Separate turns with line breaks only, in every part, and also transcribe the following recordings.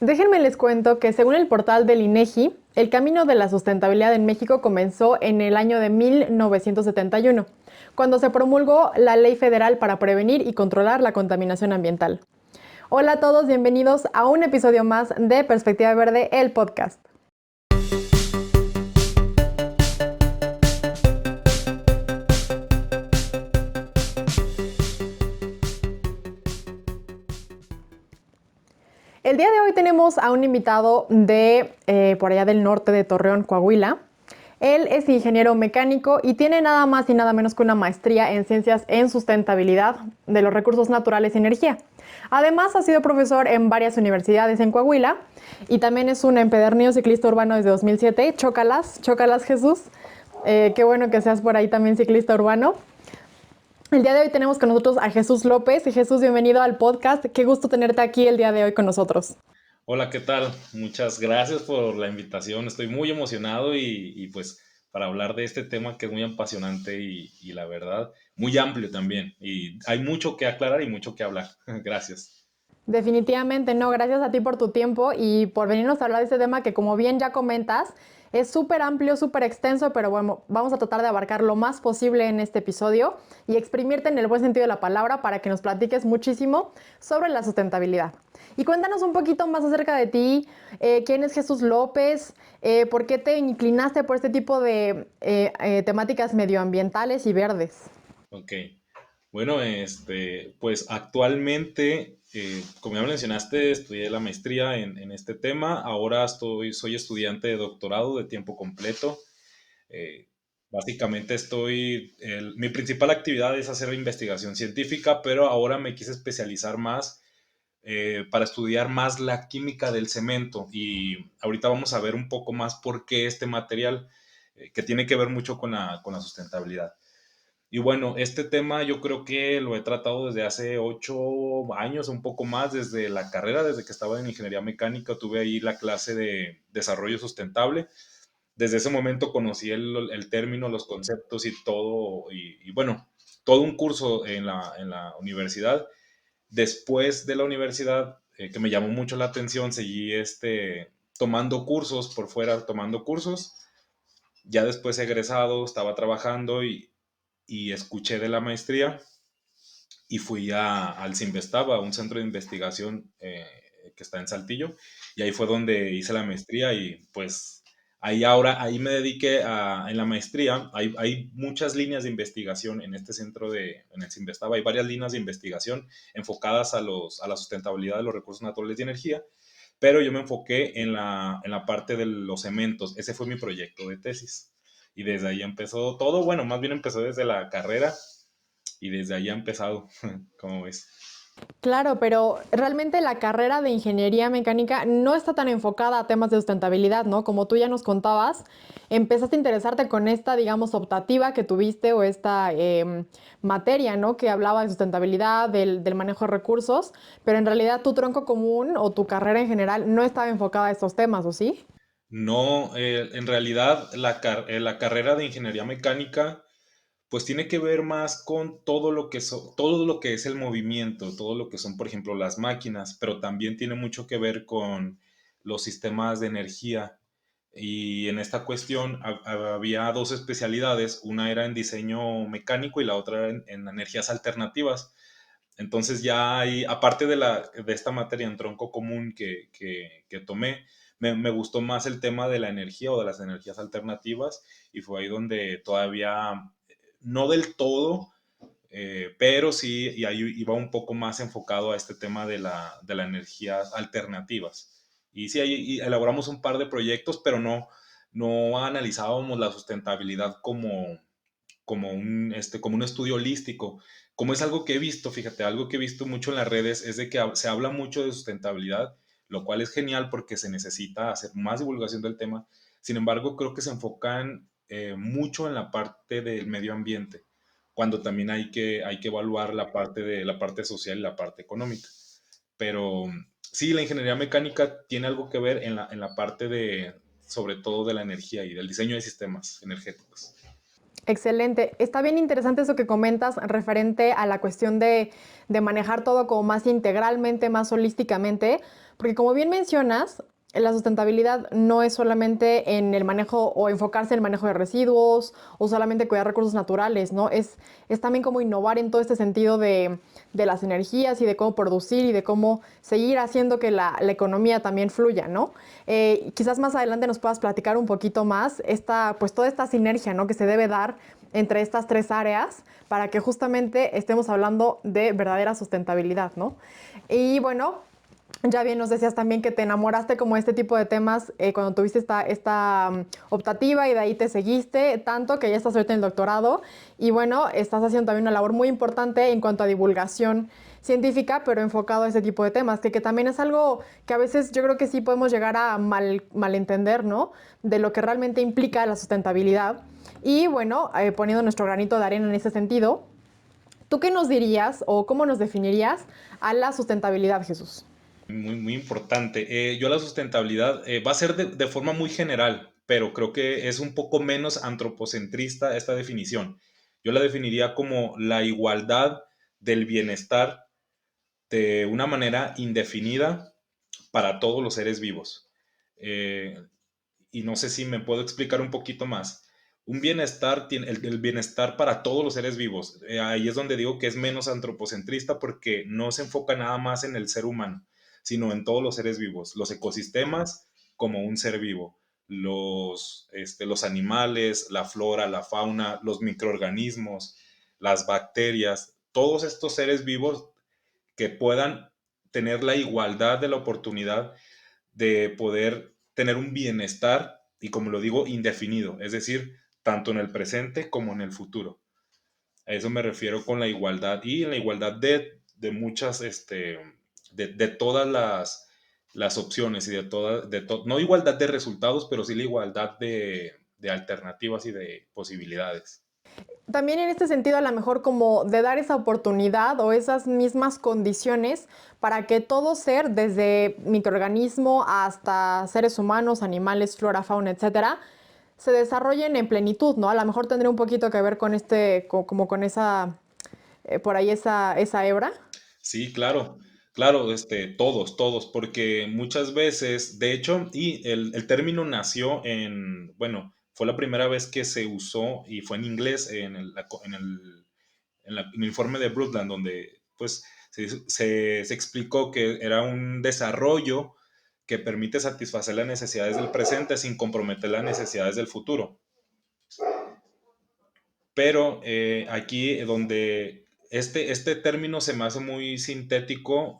Déjenme les cuento que según el portal del INEGI, el camino de la sustentabilidad en México comenzó en el año de 1971, cuando se promulgó la Ley Federal para prevenir y controlar la contaminación ambiental. Hola a todos, bienvenidos a un episodio más de Perspectiva Verde, el podcast. El día de hoy tenemos a un invitado de por allá del norte de Torreón, Coahuila. Él es ingeniero mecánico y tiene nada más y nada menos que una maestría en ciencias en sustentabilidad de los recursos naturales y energía. Además, ha sido profesor en varias universidades en Coahuila y también es un empedernido ciclista urbano desde 2007. Chócalas, chócalas Jesús. Qué bueno que seas por ahí también ciclista urbano. El día de hoy tenemos con nosotros a Jesús López. Jesús, bienvenido al podcast. Qué gusto tenerte aquí el día de hoy con nosotros.
Hola, ¿qué tal? Muchas gracias por la invitación. Estoy muy emocionado pues para hablar de este tema que es muy apasionante y la verdad muy amplio también. Y hay mucho que aclarar y mucho que hablar. Gracias.
Definitivamente no, gracias a ti por tu tiempo y por venirnos a hablar de este tema que como bien ya comentas, es súper amplio, súper extenso, pero bueno, vamos a tratar de abarcar lo más posible en este episodio y exprimirte en el buen sentido de la palabra para que nos platiques muchísimo sobre la sustentabilidad. Y cuéntanos un poquito más acerca de ti, quién es Jesús López, por qué te inclinaste por este tipo de temáticas medioambientales y verdes.
Ok. Bueno, pues actualmente, como ya mencionaste, estudié la maestría en este tema. Ahora soy estudiante de doctorado de tiempo completo. Eh, Básicamente mi principal actividad es hacer investigación científica, pero ahora me quise especializar más para estudiar más la química del cemento y ahorita vamos a ver un poco más por qué este material que tiene que ver mucho con la sustentabilidad. Y bueno, este tema yo creo que lo he tratado desde hace 8 años, un poco más, desde la carrera, desde que estaba en ingeniería mecánica, tuve ahí la clase de desarrollo sustentable. Desde ese momento conocí el término, los conceptos y todo, y bueno, todo un curso en la universidad. Después de la universidad, que me llamó mucho la atención, seguí tomando cursos por fuera, tomando cursos. Ya después egresado, estaba trabajando y escuché de la maestría y fui al CIMBESTAB, a un centro de investigación que está en Saltillo, y ahí fue donde hice la maestría y pues ahí me dediqué en la maestría, hay muchas líneas de investigación en este en el CIMBESTAB, hay varias líneas de investigación enfocadas a la sustentabilidad de los recursos naturales y energía, pero yo me enfoqué en la parte de los cementos, ese fue mi proyecto de tesis. Y desde ahí empezó todo, bueno, más bien empezó desde la carrera y desde ahí ha empezado, ¿cómo ves?
Claro, pero realmente la carrera de ingeniería mecánica no está tan enfocada a temas de sustentabilidad, ¿no? Como tú ya nos contabas, empezaste a interesarte con esta, digamos, optativa que tuviste o esta materia, ¿no? Que hablaba de sustentabilidad, del manejo de recursos, pero en realidad tu tronco común o tu carrera en general no estaba enfocada a estos temas, ¿o sí?
No, en realidad la carrera de ingeniería mecánica pues tiene que ver más con todo lo que es el movimiento, todo lo que son, por ejemplo, las máquinas, pero también tiene mucho que ver con los sistemas de energía. Y en esta cuestión había dos especialidades, una era en diseño mecánico y la otra en energías alternativas. Entonces ya hay, aparte de esta materia en tronco común que tomé, me gustó más el tema de la energía o de las energías alternativas y fue ahí donde todavía, no del todo, pero sí, y ahí iba un poco más enfocado a este tema de las energías alternativas. Y sí, ahí y elaboramos un par de proyectos, pero no analizábamos la sustentabilidad como un estudio holístico. Como es algo que he visto, fíjate, algo que he visto mucho en las redes es de que se habla mucho de sustentabilidad, lo cual es genial porque se necesita hacer más divulgación del tema. Sin embargo, creo que se enfocan mucho en la parte del medio ambiente, cuando también hay que evaluar la parte social y la parte económica. Pero sí, la ingeniería mecánica tiene algo que ver en la parte sobre todo de la energía y del diseño de sistemas energéticos.
Excelente. Está bien interesante eso que comentas referente a la cuestión de manejar todo como más integralmente, más holísticamente, Porque como bien mencionas, la sustentabilidad no es solamente en el manejo o enfocarse en el manejo de residuos o solamente cuidar recursos naturales, ¿no? Es también como innovar en todo este sentido de las energías y de cómo producir y de cómo seguir haciendo que la economía también fluya, ¿no? Quizás más adelante nos puedas platicar un poquito más pues toda esta sinergia, ¿no? Que se debe dar entre estas tres áreas para que justamente estemos hablando de verdadera sustentabilidad, ¿no? Y bueno, ya bien nos decías también que te enamoraste como de este tipo de temas cuando tuviste esta optativa y de ahí te seguiste tanto que ya estás ahorita en el doctorado y bueno, estás haciendo también una labor muy importante en cuanto a divulgación científica, pero enfocado a ese tipo de temas, que también es algo que a veces yo creo que sí podemos llegar a malentender, ¿no? De lo que realmente implica la sustentabilidad. Y bueno, poniendo nuestro granito de arena en ese sentido, ¿tú qué nos dirías o cómo nos definirías a la sustentabilidad, Jesús?
Muy, muy importante. Yo la sustentabilidad va a ser de forma muy general, pero creo que es un poco menos antropocentrista esta definición. Yo la definiría como la igualdad del bienestar de una manera indefinida para todos los seres vivos. Eh, y no sé si me puedo explicar un poquito más. Un bienestar, el bienestar para todos los seres vivos. Ahí es donde digo que es menos antropocentrista porque no se enfoca nada más en el ser humano, sino en todos los seres vivos, los ecosistemas como un ser vivo, los animales, la flora, la fauna, los microorganismos, las bacterias, todos estos seres vivos que puedan tener la igualdad de la oportunidad de poder tener un bienestar y como lo digo, indefinido, es decir, tanto en el presente como en el futuro. A eso me refiero con la igualdad y en la igualdad de muchas, de todas las opciones y no igualdad de resultados, pero sí la igualdad de alternativas y de posibilidades.
También en este sentido, a lo mejor como de dar esa oportunidad o esas mismas condiciones para que todo ser, desde microorganismo hasta seres humanos, animales, flora, fauna, etcétera, se desarrollen en plenitud, ¿no? A lo mejor tendría un poquito que ver con como con esa, por ahí esa hebra.
Sí, claro, claro, todos, porque muchas veces, de hecho, y el término nació bueno, fue la primera vez que se usó y fue en inglés en el informe de Brundtland, donde pues se explicó que era un desarrollo que permite satisfacer las necesidades del presente sin comprometer las necesidades del futuro. Pero aquí donde este término se me hace muy sintético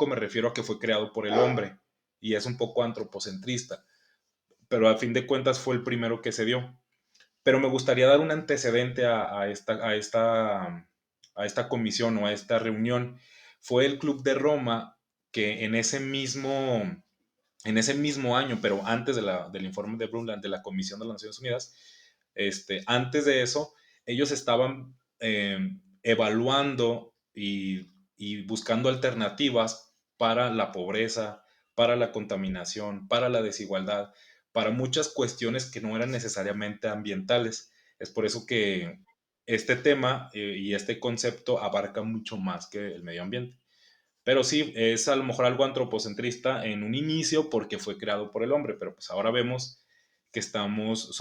me refiero a que fue creado por el hombre y es un poco antropocentrista, pero a fin de cuentas fue el primero que se dio. Pero me gustaría dar un antecedente a esta comisión o a esta reunión. Fue el Club de Roma que en ese mismo año, pero antes del informe de Brundtland de la Comisión de las Naciones Unidas, antes de eso, ellos estaban evaluando y buscando alternativas para la pobreza, para la contaminación, para la desigualdad, para muchas cuestiones que no eran necesariamente ambientales. Es por eso que este tema y este concepto abarca mucho más que el medio ambiente. Pero sí, es a lo mejor algo antropocentrista en un inicio porque fue creado por el hombre, pero pues ahora vemos que estamos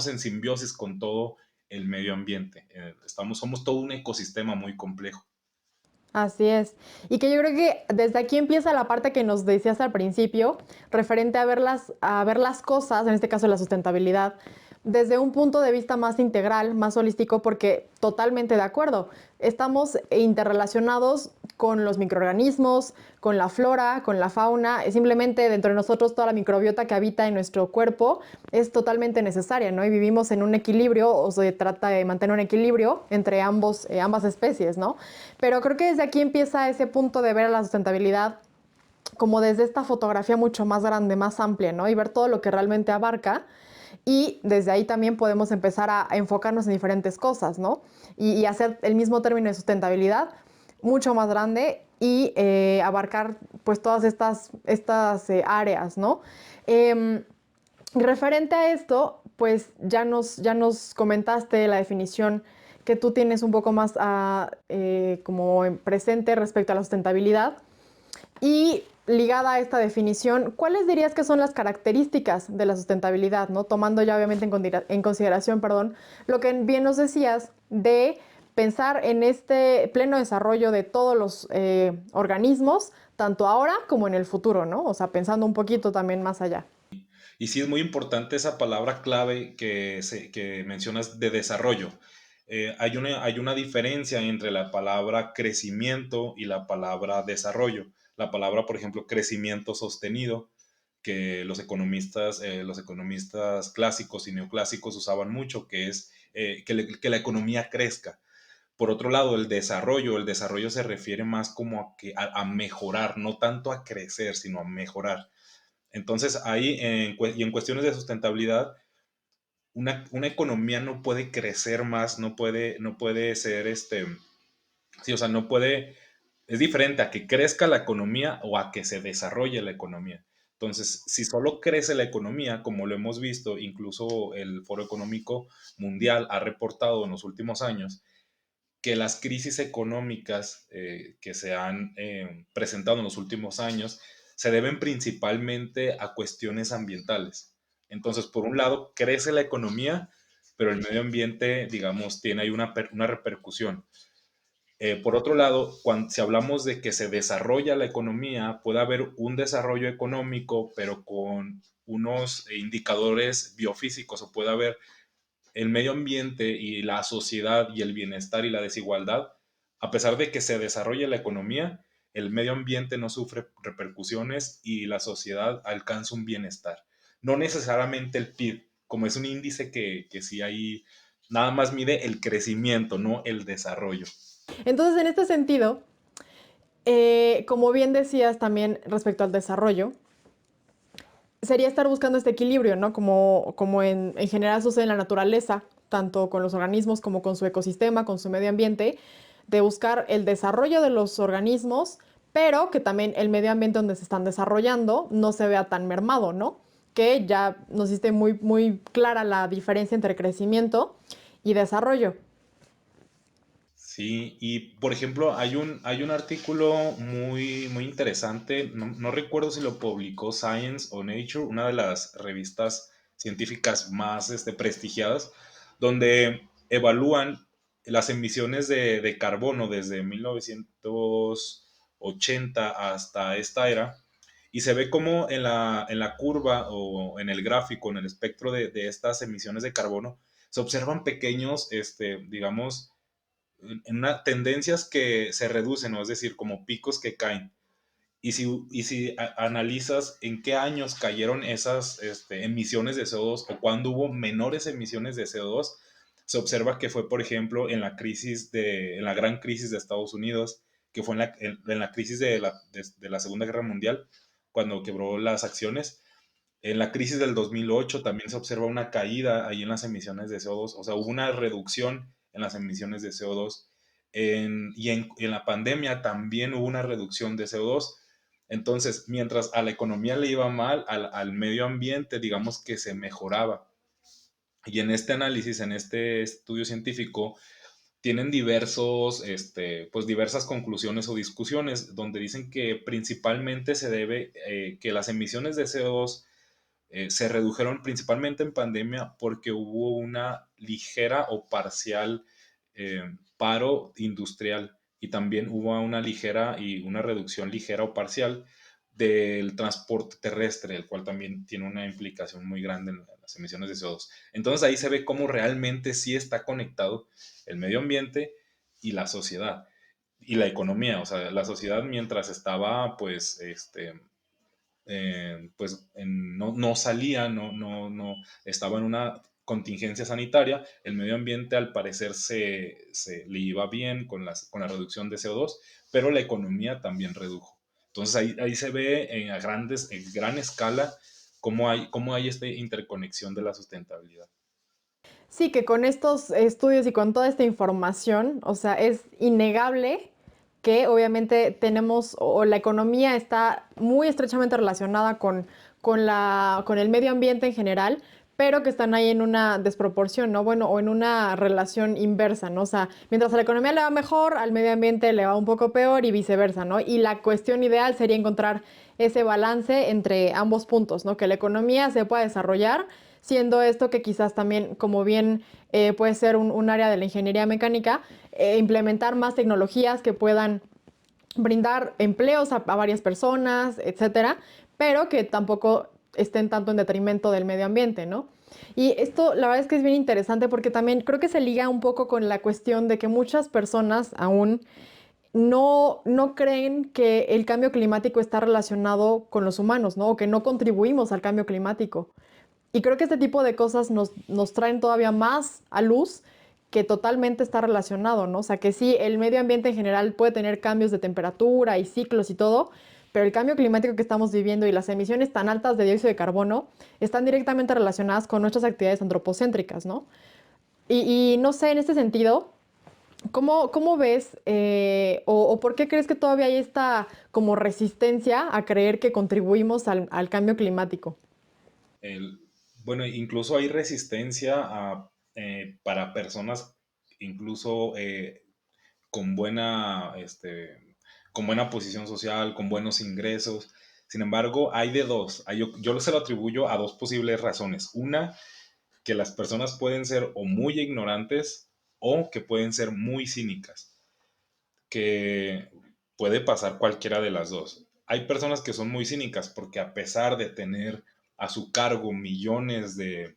en simbiosis con todo el medio ambiente. Somos todo un ecosistema muy complejo.
Así es. Y que yo creo que desde aquí empieza la parte que nos decías al principio, referente a ver las cosas, en este caso la sustentabilidad, desde un punto de vista más integral, más holístico, porque totalmente de acuerdo. Estamos interrelacionados con los microorganismos, con la flora, con la fauna, simplemente dentro de nosotros toda la microbiota que habita en nuestro cuerpo es totalmente necesaria, ¿no? Y vivimos en un equilibrio, o se trata de mantener un equilibrio entre ambas especies, ¿no? Pero creo que desde aquí empieza ese punto de ver a la sustentabilidad como desde esta fotografía mucho más grande, más amplia, ¿no? Y ver todo lo que realmente abarca. Y desde ahí también podemos empezar a enfocarnos en diferentes cosas, ¿no? Y hacer el mismo término de sustentabilidad mucho más grande y abarcar pues todas estas áreas, ¿no? Eh, Referente a esto, pues ya nos comentaste la definición que tú tienes un poco más como presente respecto a la sustentabilidad. Y ligada a esta definición, ¿cuáles dirías que son las características de la sustentabilidad, ¿no? Tomando ya obviamente en consideración, perdón, lo que bien nos decías de pensar en este pleno desarrollo de todos los organismos, tanto ahora como en el futuro, ¿no? O sea, pensando un poquito también más allá.
Y sí es muy importante esa palabra clave que mencionas de desarrollo. Hay una diferencia entre la palabra crecimiento y la palabra desarrollo. La palabra, por ejemplo, crecimiento sostenido, que los economistas clásicos y neoclásicos usaban mucho, que es que la economía crezca. Por otro lado, el desarrollo se refiere más como a mejorar, no tanto a crecer, sino a mejorar. Entonces, ahí, y en cuestiones de sustentabilidad, una economía no puede crecer más, no puede ser sí, o sea, no puede, es diferente a que crezca la economía o a que se desarrolle la economía. Entonces, si solo crece la economía, como lo hemos visto, incluso el Foro Económico Mundial ha reportado en los últimos años que las crisis económicas que se han presentado en los últimos años se deben principalmente a cuestiones ambientales. Entonces, por un lado, crece la economía, pero el medio ambiente, digamos, tiene ahí una repercusión. Por otro lado, si hablamos de que se desarrolla la economía, puede haber un desarrollo económico, pero con unos indicadores biofísicos, o puede haber el medio ambiente y la sociedad y el bienestar y la desigualdad, a pesar de que se desarrolle la economía, el medio ambiente no sufre repercusiones y la sociedad alcanza un bienestar. No necesariamente el PIB, como es un índice que sí ahí nada más mide el crecimiento, no el desarrollo.
Entonces, en este sentido, como bien decías también respecto al desarrollo, sería estar buscando este equilibrio, ¿no? Como en general sucede en la naturaleza, tanto con los organismos como con su ecosistema, con su medio ambiente, de buscar el desarrollo de los organismos, pero que también el medio ambiente donde se están desarrollando no se vea tan mermado, ¿no? Que ya nos hiciste muy clara la diferencia entre crecimiento y desarrollo.
Sí, y por ejemplo, hay un artículo muy interesante, no recuerdo si lo publicó Science o Nature, una de las revistas científicas más prestigiadas, donde evalúan las emisiones de carbono desde 1980 hasta esta era, y se ve como en la curva o en el gráfico, en el espectro de estas emisiones de carbono, se observan pequeños, digamos, en tendencias que se reducen, ¿no? Es decir, como picos que caen. Y si analizas en qué años cayeron esas emisiones de CO2 o cuándo hubo menores emisiones de CO2, se observa que fue, por ejemplo, en la gran crisis de Estados Unidos, que fue en la crisis de la Segunda Guerra Mundial, cuando quebró las acciones. En la crisis del 2008 también se observa una caída ahí en las emisiones de CO2, o sea, hubo una reducción en las emisiones de CO2. En la pandemia también hubo una reducción de CO2. Entonces, mientras a la economía le iba mal, al medio ambiente, digamos que se mejoraba. Y en este análisis, en este estudio científico, tienen pues diversas conclusiones o discusiones donde dicen que principalmente se debe que las emisiones de CO2 se redujeron principalmente en pandemia porque hubo una ligera o parcial paro industrial y también hubo una ligera y una reducción ligera o parcial del transporte terrestre, el cual también tiene una implicación muy grande en las emisiones de CO2. Entonces ahí se ve cómo realmente sí está conectado el medio ambiente y la sociedad y la economía. O sea, la sociedad mientras estaba pues no salía, no estaba en una contingencia sanitaria, el medio ambiente al parecer le iba bien con con la reducción de CO2, pero la economía también redujo. Entonces ahí se ve en gran escala cómo hay esta interconexión de la sustentabilidad.
Sí, que con estos estudios y con toda esta información, o sea, es innegable que obviamente tenemos, o la economía está muy estrechamente relacionada con el medio ambiente en general, pero que están ahí en una desproporción, ¿no? Bueno, o en una relación inversa, ¿no? O sea, mientras a la economía le va mejor, al medio ambiente le va un poco peor y viceversa, ¿no? Y la cuestión ideal sería encontrar ese balance entre ambos puntos, ¿no? Que la economía se pueda desarrollar, siendo esto que quizás también, como bien puede ser un área de la ingeniería mecánica, implementar más tecnologías que puedan brindar empleos a varias personas, etcétera, pero que tampoco estén tanto en detrimento del medio ambiente, ¿no? Y esto la verdad es que es bien interesante porque también creo que se liga un poco con la cuestión de que muchas personas aún no creen que el cambio climático está relacionado con los humanos, ¿no? O que no contribuimos al cambio climático. Y creo que este tipo de cosas nos traen todavía más a luz que totalmente está relacionado, ¿no? O sea, que sí, el medio ambiente en general puede tener cambios de temperatura y ciclos y todo, pero el cambio climático que estamos viviendo y las emisiones tan altas de dióxido de carbono están directamente relacionadas con nuestras actividades antropocéntricas, ¿no? Y no sé, en este sentido, ¿cómo ves o por qué crees que todavía hay esta como resistencia a creer que contribuimos al cambio climático?
El, bueno, incluso hay resistencia para personas incluso con con buena posición social, con buenos ingresos. Sin embargo, hay de dos. Yo se lo atribuyo a dos posibles razones. Una, que las personas pueden ser o muy ignorantes o que pueden ser muy cínicas, que puede pasar cualquiera de las dos. Hay personas que son muy cínicas porque a pesar de tener a su cargo millones de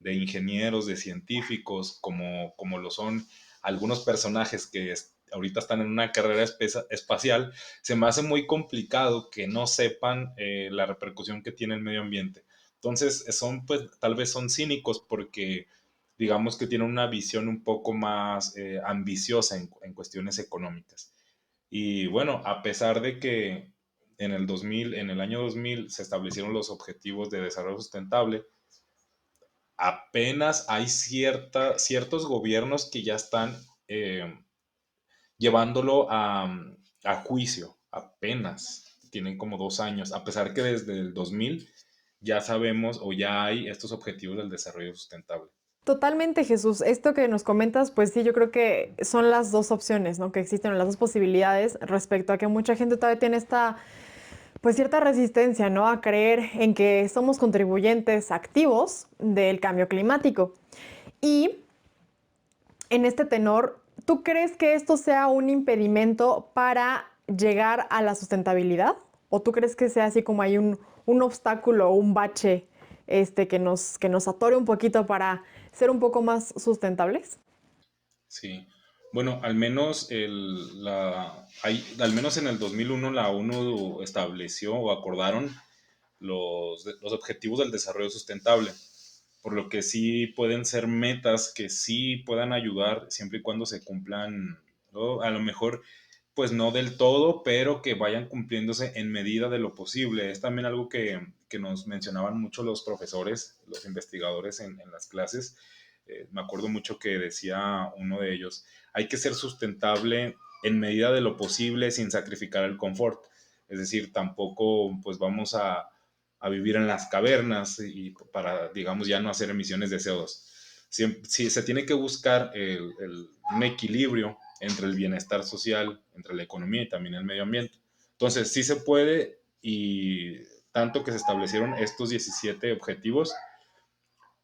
ingenieros, de científicos, como lo son algunos personajes que ahorita están en una carrera espacial, se me hace muy complicado que no sepan la repercusión que tiene el medio ambiente. Entonces, pues, tal vez son cínicos porque digamos que tienen una visión un poco más ambiciosa en cuestiones económicas. Y bueno, a pesar de que en el año 2000 se establecieron los objetivos de desarrollo sustentable, apenas hay ciertos gobiernos que ya están eh, llevándolo a juicio, apenas tienen como 2 años, a pesar que desde el 2000 ya sabemos o ya hay estos objetivos del desarrollo sustentable.
Totalmente, Jesús. Esto que nos comentas, pues sí, yo creo que son las dos opciones, ¿no? Que existen las dos posibilidades respecto a que mucha gente todavía tiene esta, pues cierta resistencia, ¿no? A creer en que somos contribuyentes activos del cambio climático. Y en este tenor, ¿tú crees que esto sea un impedimento para llegar a la sustentabilidad? ¿O tú crees que sea así como hay un obstáculo o un bache que nos atore un poquito para ser un poco más sustentables?
Sí, bueno, al menos en el 2001 la ONU estableció o acordaron los objetivos del desarrollo sustentable, por lo que sí pueden ser metas que sí puedan ayudar siempre y cuando se cumplan, ¿no? A lo mejor, pues no del todo, pero que vayan cumpliéndose en medida de lo posible. Es también algo que nos mencionaban mucho los profesores, los investigadores en las clases. Me acuerdo mucho que decía uno de ellos, hay que ser sustentable en medida de lo posible sin sacrificar el confort. Es decir, tampoco pues vamos a vivir en las cavernas y para, digamos, ya no hacer emisiones de CO2. Sí, se tiene que buscar un equilibrio entre el bienestar social, entre la economía y también el medio ambiente. Entonces, sí se puede y tanto que se establecieron estos 17 objetivos,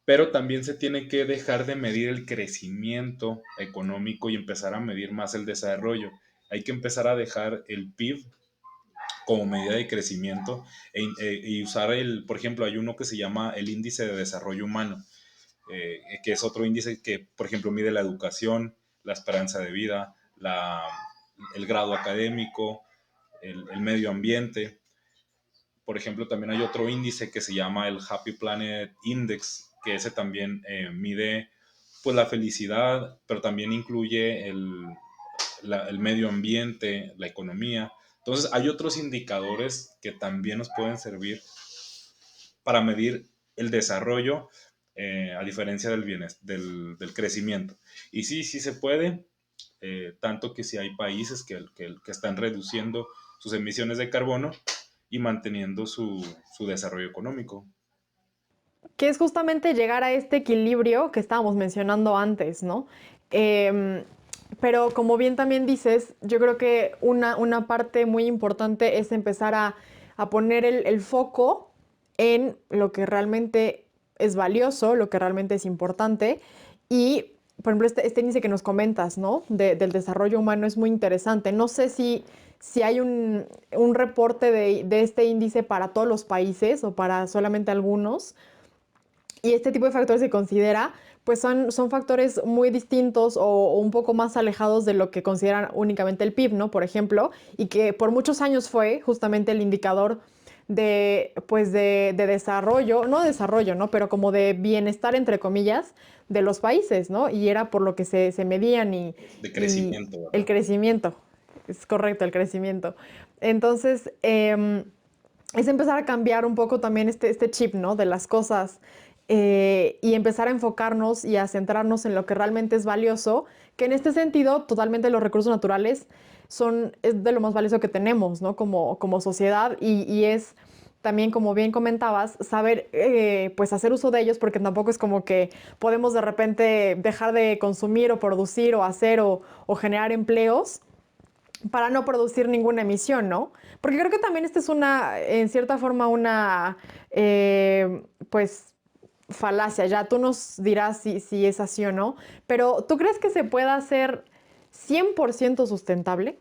pero también se tiene que dejar de medir el crecimiento económico y empezar a medir más el desarrollo. Hay que empezar a dejar el PIB como medida de crecimiento y usar por ejemplo, hay uno que se llama el índice de desarrollo humano, que es otro índice que, por ejemplo, mide la educación, la esperanza de vida, el grado académico, el medio ambiente. Por ejemplo, también hay otro índice que se llama el Happy Planet Index, que ese también mide pues la felicidad, pero también incluye el medio ambiente, la economía. Entonces, hay otros indicadores que también nos pueden servir para medir el desarrollo, a diferencia del crecimiento. Y sí, sí se puede, tanto que si hay países que están reduciendo sus emisiones de carbono y manteniendo su desarrollo económico.
que es justamente llegar a este equilibrio que estábamos mencionando antes, ¿no? Em, pero como bien también dices, yo creo que una parte muy importante es empezar a poner el foco en lo que realmente es valioso, lo que realmente es importante. Y, por ejemplo, este índice que nos comentas, ¿no? Del desarrollo humano es muy interesante. No sé si hay un reporte de este índice para todos los países o para solamente algunos. Y este tipo de factores se considera, pues son factores muy distintos o un poco más alejados de lo que consideran únicamente el PIB, ¿no? Por ejemplo, y que por muchos años fue justamente el indicador pues de desarrollo, no desarrollo, ¿no? Pero como de bienestar, entre comillas, de los países, ¿no? Y era por lo que se medían
De
y
crecimiento,
el
¿verdad?
crecimiento, es correcto, el crecimiento. Entonces, es empezar a cambiar un poco también este chip, ¿no? De las cosas y empezar a enfocarnos y a centrarnos en lo que realmente es valioso, que en este sentido totalmente los recursos naturales es de lo más valioso que tenemos, ¿no? Como sociedad y es también, como bien comentabas, saber pues hacer uso de ellos porque tampoco es como que podemos de repente dejar de consumir o producir o hacer o generar empleos para no producir ninguna emisión, ¿no? Porque creo que también esta es en cierta forma, pues, falacia. Ya tú nos dirás si es así o no. Pero ¿tú crees que se pueda hacer 100% sustentable?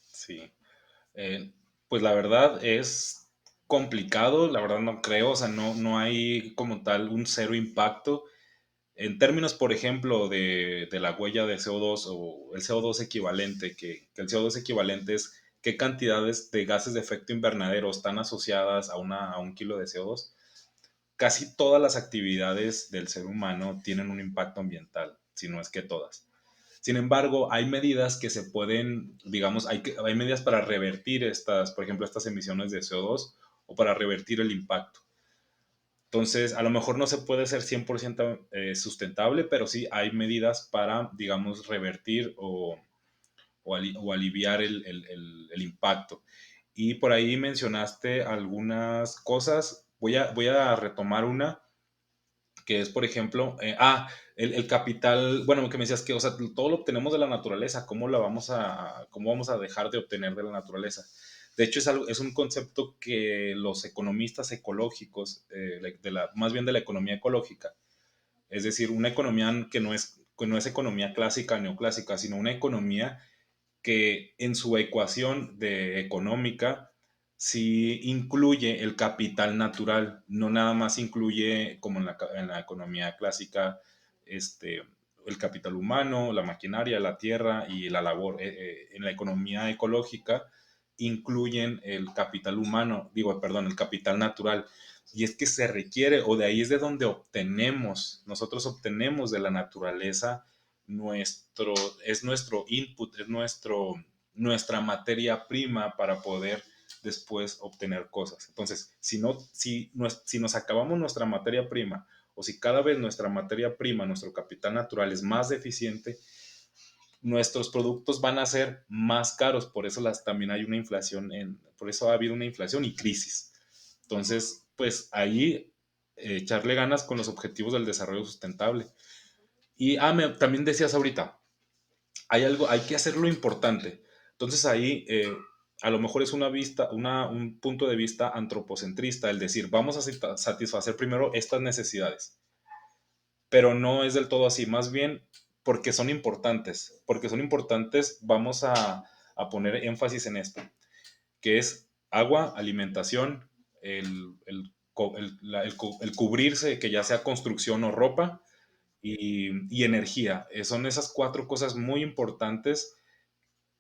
Sí. Pues la verdad es complicado, la verdad no creo, o sea, no hay como tal un cero impacto. En términos, por ejemplo, de la huella de CO2 o el CO2 equivalente, que el CO2 equivalente es qué cantidades de gases de efecto invernadero están asociadas a un kilo de CO2. Casi todas las actividades del ser humano tienen un impacto ambiental, si no es que todas. Sin embargo, hay medidas que se pueden, digamos, hay medidas para revertir estas, por ejemplo, estas emisiones de CO2 o para revertir el impacto. Entonces, a lo mejor no se puede ser 100% sustentable, pero sí hay medidas para, digamos, revertir o aliviar el impacto. Y por ahí mencionaste algunas cosas. Voy a retomar una que es, por ejemplo, el capital, bueno, que me decías que, o sea, todo lo obtenemos de la naturaleza, cómo vamos a dejar de obtener de la naturaleza? De hecho, es un concepto que los economistas ecológicos, más bien de la economía ecológica, es decir, una economía que no es economía clásica, neoclásica, sino una economía que en su ecuación de económica sí incluye el capital natural, no nada más incluye como en la economía clásica el capital humano, la maquinaria, la tierra y la labor. En la economía ecológica incluyen el capital humano, digo, perdón, el capital natural. Y es que se requiere, o de ahí es de donde nosotros obtenemos de la naturaleza nuestro, es nuestro input, nuestra materia prima para poder después obtener cosas. Entonces, si nos acabamos nuestra materia prima o si cada vez nuestra materia prima, nuestro capital natural es más deficiente, nuestros productos van a ser más caros. Por eso también hay una inflación, por eso ha habido una inflación y crisis. Entonces, pues ahí echarle ganas con los objetivos del desarrollo sustentable. Y también decías ahorita, hay que hacer lo importante. Entonces ahí a lo mejor es un punto de vista antropocentrista, el decir, vamos a satisfacer primero estas necesidades, pero no es del todo así, más bien porque son importantes, vamos a poner énfasis en esto, que es agua, alimentación, el cubrirse, que ya sea construcción o ropa, y energía. Son esas cuatro cosas muy importantes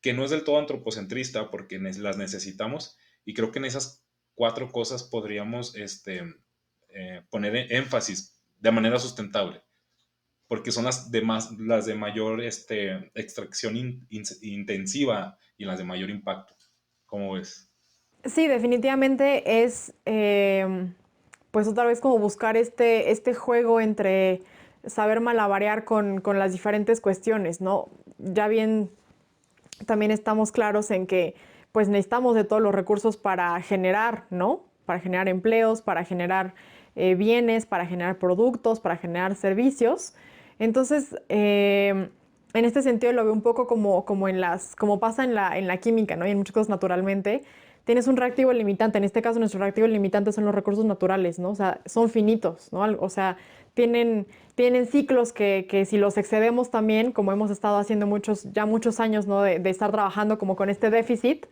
que no es del todo antropocentrista porque las necesitamos y creo que en esas cuatro cosas podríamos poner énfasis de manera sustentable porque son las de mayor extracción intensiva y las de mayor impacto. ¿Cómo ves?
Sí, definitivamente es, pues otra vez como buscar este juego entre saber malabarear con las diferentes cuestiones, ¿no? Ya bien también estamos claros en que pues necesitamos de todos los recursos para generar, ¿no? para generar empleos, para generar bienes, para generar productos, para generar servicios. Entonces, en este sentido lo veo un poco como pasa en la química, ¿no? Y en muchas cosas naturalmente. Tienes un reactivo limitante. En este caso, nuestro reactivo limitante son los recursos naturales, ¿no? O sea, son finitos, ¿no? O sea, tienen ciclos que si los excedemos también, como hemos estado haciendo muchos años, ¿no? De estar trabajando como con este déficit,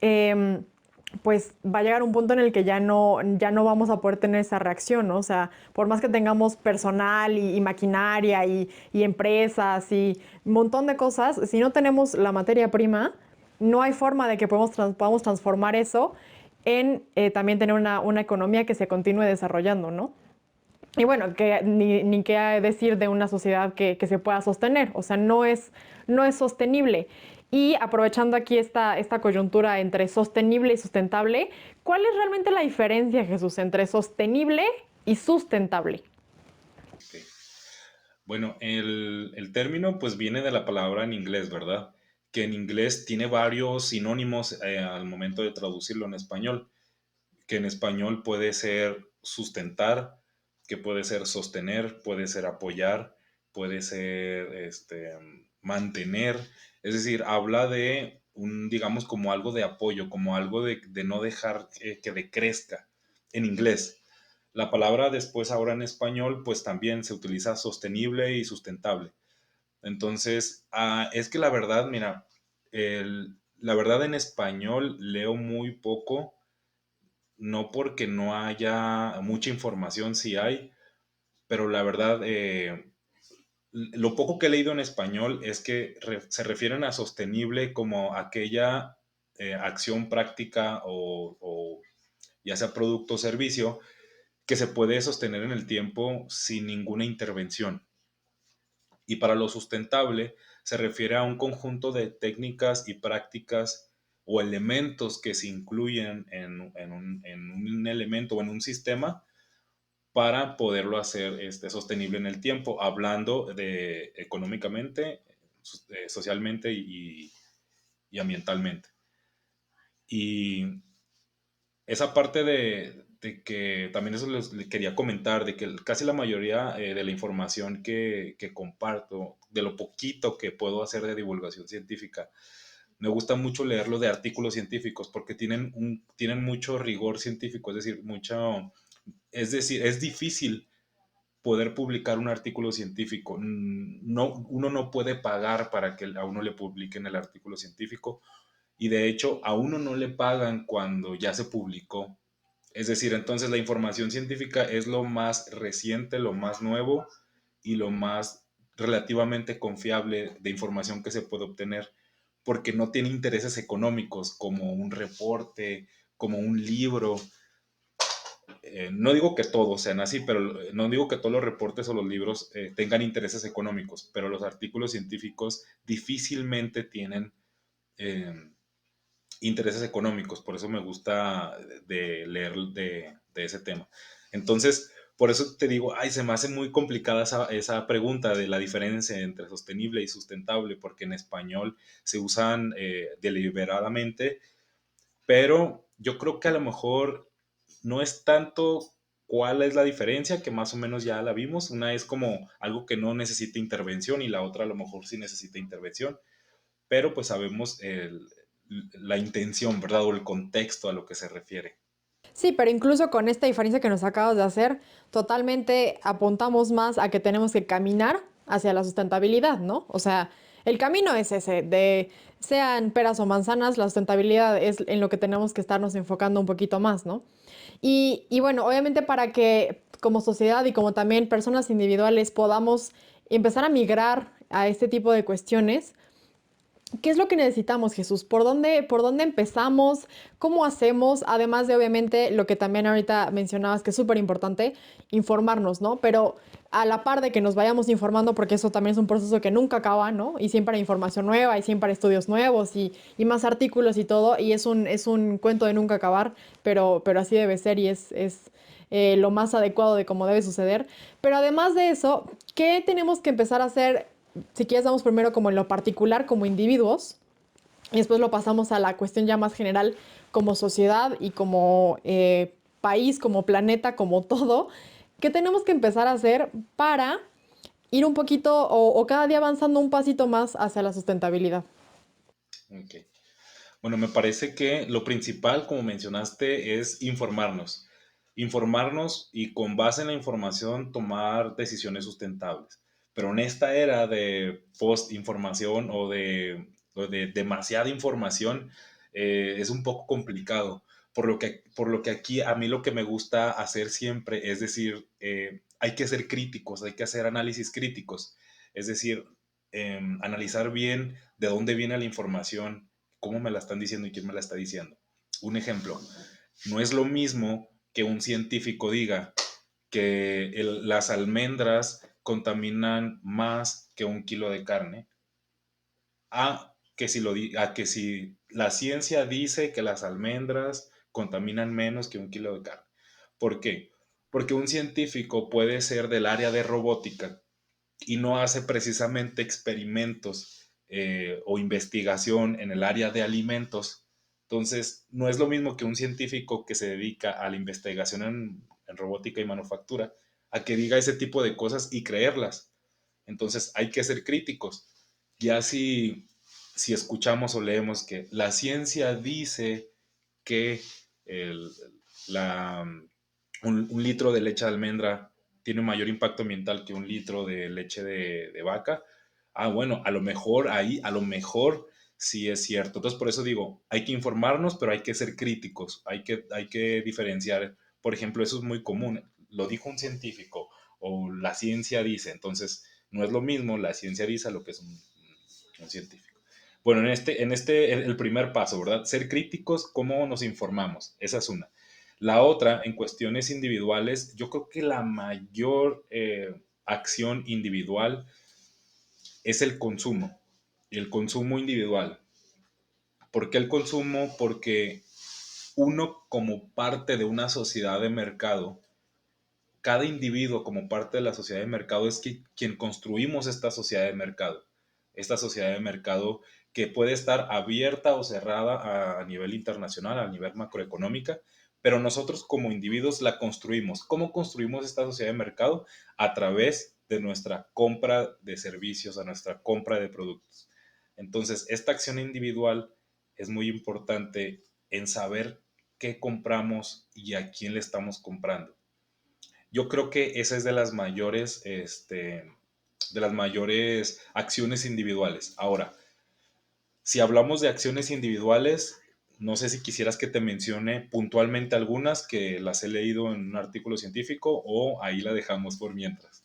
eh, pues va a llegar un punto en el que ya no vamos a poder tener esa reacción, ¿no? O sea, por más que tengamos personal y maquinaria y empresas y un montón de cosas, si no tenemos la materia prima, no hay forma de que podamos transformar eso en también tener una economía que se continúe desarrollando, ¿no? Y bueno, ni qué decir de una sociedad que se pueda sostener, o sea, no es sostenible. Y aprovechando aquí esta coyuntura entre sostenible y sustentable, ¿cuál es realmente la diferencia, Jesús, entre sostenible y sustentable?
Ok. Bueno, el término pues viene de la palabra en inglés, ¿verdad? Que en inglés tiene varios sinónimos al momento de traducirlo en español, que en español puede ser sustentar, que puede ser sostener, puede ser apoyar, puede ser mantener. Es decir, habla de digamos, como algo de apoyo, como algo de no dejar que decrezca en inglés. La palabra después ahora en español pues también se utiliza sostenible y sustentable. Entonces, es que la verdad, mira, la verdad en español leo muy poco, no porque no haya mucha información, sí hay, pero la verdad, lo poco que he leído en español es que se refieren a sostenible como aquella acción práctica o ya sea producto o servicio que se puede sostener en el tiempo sin ninguna intervención. Y para lo sustentable se refiere a un conjunto de técnicas y prácticas o elementos que se incluyen en un elemento o en un sistema para poderlo hacer sostenible en el tiempo, hablando de económicamente, socialmente y ambientalmente. Y esa parte de que también eso les quería comentar, de que casi la mayoría de la información que comparto, de lo poquito que puedo hacer de divulgación científica, me gusta mucho leerlo de artículos científicos porque tienen mucho rigor científico, es decir, es difícil poder publicar un artículo científico. No, uno no puede pagar para que a uno le publiquen el artículo científico y de hecho a uno no le pagan cuando ya se publicó. Es decir, entonces la información científica es lo más reciente, lo más nuevo y lo más relativamente confiable de información que se puede obtener, porque no tiene intereses económicos como un reporte, como un libro. No digo que todos sean así, pero no digo que todos los reportes o los libros tengan intereses económicos, pero los artículos científicos difícilmente tienen eh, intereses económicos, por eso me gusta de leer de ese tema. Entonces, por eso te digo, ay, se me hace muy complicada esa pregunta de la diferencia entre sostenible y sustentable, porque en español se usan deliberadamente, pero yo creo que a lo mejor no es tanto cuál es la diferencia, que más o menos ya la vimos. Una es como algo que no necesita intervención y la otra a lo mejor sí necesita intervención, pero pues sabemos la intención, ¿verdad? O el contexto a lo que se refiere.
Sí, pero incluso con esta diferencia que nos acabas de hacer, totalmente apuntamos más a que tenemos que caminar hacia la sustentabilidad, ¿no? O sea, el camino es ese, de sean peras o manzanas, la sustentabilidad es en lo que tenemos que estarnos enfocando un poquito más, ¿no? Y bueno, obviamente para que como sociedad y como también personas individuales podamos empezar a migrar a este tipo de cuestiones, ¿qué es lo que necesitamos, Jesús? ¿Por dónde empezamos? ¿Cómo hacemos? Además de, obviamente, lo que también ahorita mencionabas, que es súper importante, informarnos, ¿no? Pero a la par de que nos vayamos informando, porque eso también es un proceso que nunca acaba, ¿no? Y siempre hay información nueva, y siempre hay estudios nuevos, y más artículos y todo, y es un cuento de nunca acabar, pero así debe ser y es lo más adecuado de cómo debe suceder. Pero además de eso, ¿qué tenemos que empezar a hacer? Si quieres, damos primero como en lo particular, como individuos, y después lo pasamos a la cuestión ya más general como sociedad y como país, como planeta, como todo, ¿qué tenemos que empezar a hacer para ir un poquito o cada día avanzando un pasito más hacia la sustentabilidad?
Ok. Bueno, me parece que lo principal, como mencionaste, es informarnos. Informarnos y con base en la información tomar decisiones sustentables. Pero en esta era de post-información o de demasiada información, es un poco complicado. Por lo que aquí a mí lo que me gusta hacer siempre es decir, hay que ser críticos, hay que hacer análisis críticos. Es decir, analizar bien de dónde viene la información, cómo me la están diciendo y quién me la está diciendo. Un ejemplo, no es lo mismo que un científico diga que las almendras contaminan más que 1 kilo de carne, a que si la ciencia dice que las almendras contaminan menos que 1 kilo de carne. ¿Por qué? Porque un científico puede ser del área de robótica y no hace precisamente experimentos o investigación en el área de alimentos. Entonces, no es lo mismo que un científico que se dedica a la investigación en robótica y manufactura, a que diga ese tipo de cosas y creerlas. Entonces, hay que ser críticos. Ya si escuchamos o leemos que la ciencia dice que el- la, un litro de leche de almendra tiene un mayor impacto ambiental que 1 litro de leche de vaca. Bueno, a lo mejor ahí, a lo mejor sí es cierto. Entonces, por eso digo, hay que informarnos, pero hay que ser críticos, hay que diferenciar. Por ejemplo, eso es muy común. Lo dijo un científico o la ciencia dice. Entonces, no es lo mismo la ciencia dice a lo que es un científico. Bueno, el primer paso, ¿verdad? Ser críticos, ¿cómo nos informamos? Esa es una. La otra, en cuestiones individuales, yo creo que la mayor acción individual es el consumo, y el consumo individual. ¿Por qué el consumo? Porque uno como parte de una sociedad de mercado, cada individuo como parte de la sociedad de mercado es quien construimos esta sociedad de mercado. Esta sociedad de mercado que puede estar abierta o cerrada a nivel internacional, a nivel macroeconómica, pero nosotros como individuos la construimos. ¿Cómo construimos esta sociedad de mercado? A través de nuestra compra de servicios, a nuestra compra de productos. Entonces, esta acción individual es muy importante en saber qué compramos y a quién le estamos comprando. Yo creo que esa es de las mayores acciones individuales. Ahora, si hablamos de acciones individuales, no sé si quisieras que te mencione puntualmente algunas que las he leído en un artículo científico o ahí la dejamos por mientras.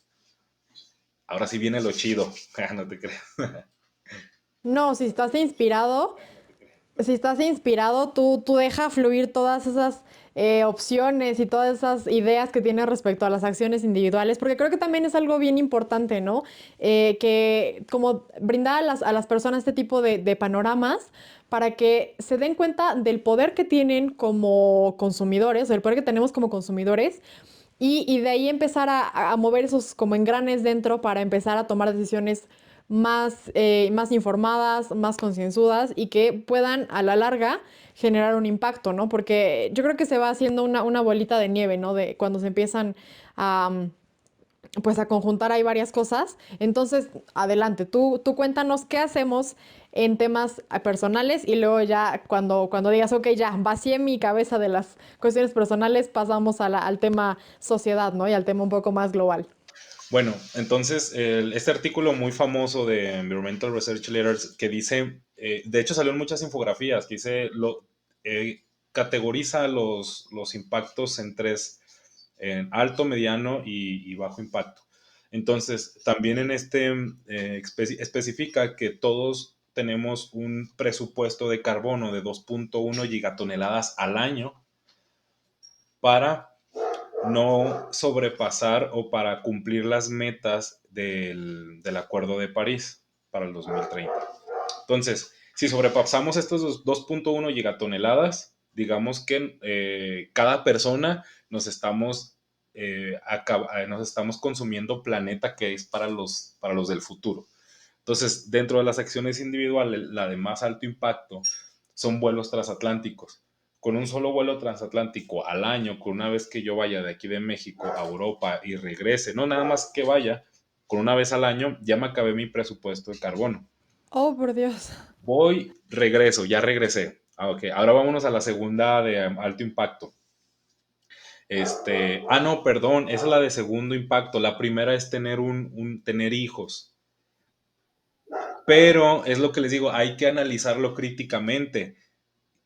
Ahora sí viene lo chido. No te creas.
No, si estás inspirado, tú deja fluir todas esas opciones y todas esas ideas que tienes respecto a las acciones individuales, porque creo que también es algo bien importante, ¿no? Que como brindar a las personas este tipo de panoramas para que se den cuenta del poder que tienen como consumidores, del poder que tenemos como consumidores, y de ahí empezar a mover esos como engranes dentro para empezar a tomar decisiones más informadas, más concienzudas y que puedan a la larga generar un impacto, ¿no? Porque yo creo que se va haciendo una bolita de nieve, ¿no? De cuando se empiezan a, pues a conjuntar ahí varias cosas. Entonces, adelante, tú cuéntanos qué hacemos en temas personales y luego ya cuando digas, ok, ya vacié mi cabeza de las cuestiones personales, pasamos al tema sociedad, ¿no? Y al tema un poco más global.
Bueno, entonces, este artículo muy famoso de Environmental Research Letters que dice, de hecho salió en muchas infografías, que dice, categoriza los impactos en tres, en alto, mediano y bajo impacto. Entonces, también en especifica que todos tenemos un presupuesto de carbono de 2.1 gigatoneladas al año para no sobrepasar o para cumplir las metas del Acuerdo de París para el 2030. Entonces, si sobrepasamos estos 2.1 gigatoneladas, digamos que cada persona nos estamos consumiendo planeta que es para los del futuro. Entonces, dentro de las acciones individuales, la de más alto impacto son vuelos transatlánticos. con un solo vuelo transatlántico al año, con una vez que yo vaya de aquí de México a Europa y regrese, no nada más que vaya, con una vez al año, ya me acabé mi presupuesto de carbono.
Oh, por Dios.
Voy, regreso, ya regresé. Ok, ahora vámonos a la segunda de alto impacto. No, perdón, esa es la de segundo impacto. La primera es tener tener hijos. Pero es lo que les digo, hay que analizarlo críticamente.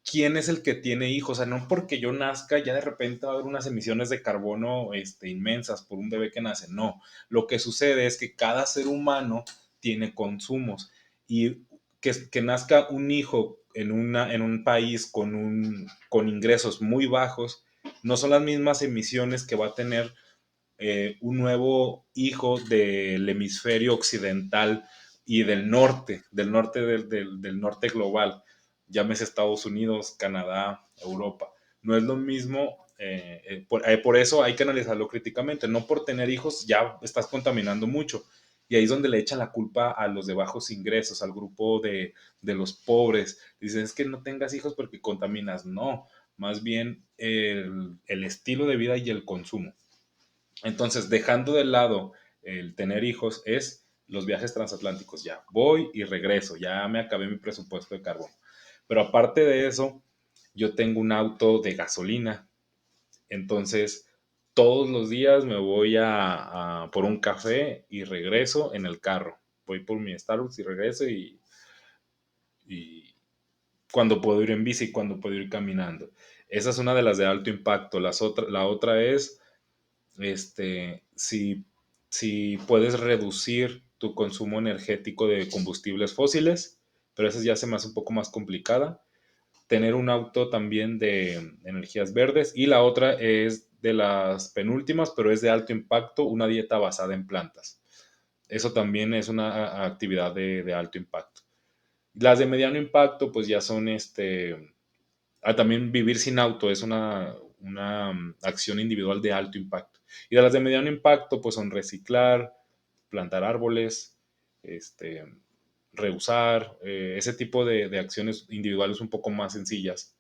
¿Quién es el que tiene hijos? O sea, no porque yo nazca, ya de repente va a haber unas emisiones de carbono inmensas por un bebé que nace. No, lo que sucede es que cada ser humano tiene consumos y que nazca un hijo en un país con ingresos muy bajos, no son las mismas emisiones que va a tener un nuevo hijo del hemisferio occidental y del norte del norte global, llámese Estados Unidos, Canadá, Europa. No es lo mismo, por eso hay que analizarlo críticamente, no por tener hijos ya estás contaminando mucho. Y ahí es donde le echan la culpa a los de bajos ingresos, al grupo de los pobres. Dicen, es que no tengas hijos porque contaminas. No, más bien el estilo de vida y el consumo. Entonces, dejando de lado el tener hijos, es los viajes transatlánticos. Ya voy y regreso, ya me acabé mi presupuesto de carbono. Pero aparte de eso, yo tengo un auto de gasolina. Entonces, todos los días me voy por un café y regreso en el carro. Voy por mi Starbucks y regreso y cuando puedo ir en bici, cuando puedo ir caminando. Esa es una de las de alto impacto. La otra es si, si puedes reducir tu consumo energético de combustibles fósiles, pero esa ya se me hace un poco más complicada. Tener un auto también de energías verdes y la otra es de las penúltimas, pero es de alto impacto, una dieta basada en plantas. Eso también es una actividad de alto impacto. Las de mediano impacto, pues ya son también vivir sin auto es una acción individual de alto impacto. Y de las de mediano impacto, pues son reciclar, plantar árboles, este, reusar, ese tipo de acciones individuales un poco más sencillas.